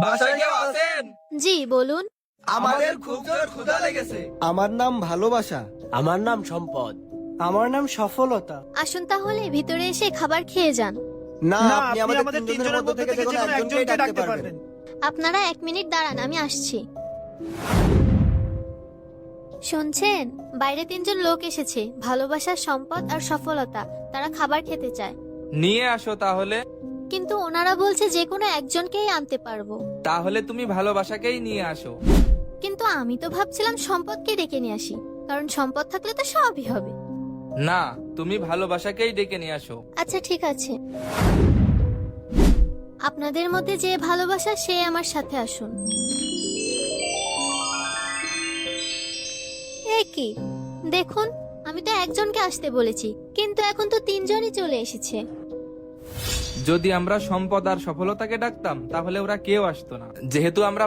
বাসায় কেউ আছেন? জি বলুন। আমাদের খুব জোর ক্ষুধা লেগেছে। আমার নাম ভালোবাসা। আমার নাম সম্পদ। আমার নাম সফলতা। আসুন তাহলে ভিতরে এসে খাবার খেয়ে যান। না, না, আপনি আমাদের তিনজনের মধ্যে থেকে যেকোনো একজনকে ডাকতে পারবেন। আপনারা 1 মিনিট দাঁড়ান, আমি আসছি। শুনছেন, বাইরে 3জন লোক এসেছে, ভালোবাসা, সম্পদ আর সফলতা। তারা খাবার খেতে চায়, নিয়ে আসো তাহলে। কিন্তু ওনারা বলছে যে কোনো একজনকেই আনতে পারবো। তাহলে তুমি ভালোবাসাকেই নিয়ে আসো। কিন্তু আমি তো ভাবছিলাম সম্পদকে ডেকে নিয়ে আসি, কারণ সম্পদ থাকলে তো সবই হবে। না, তুমি ভালোবাসাকেই ডেকে নিয়ে আসো। আচ্ছা ঠিক আছে, আপনাদের মধ্যে যে ভালোবাসা সে আমার সাথে আসুন। এ কি, দেখুন, আমি তো একজনকে আসতে বলেছি, কিন্তু এখন তো 3জনই চলে এসেছে। যদি আমরা সম্পদ আর সফলতাকে ডাকতাম তাহলে ওরা কেউ আসতো না। যেহেতু আমরা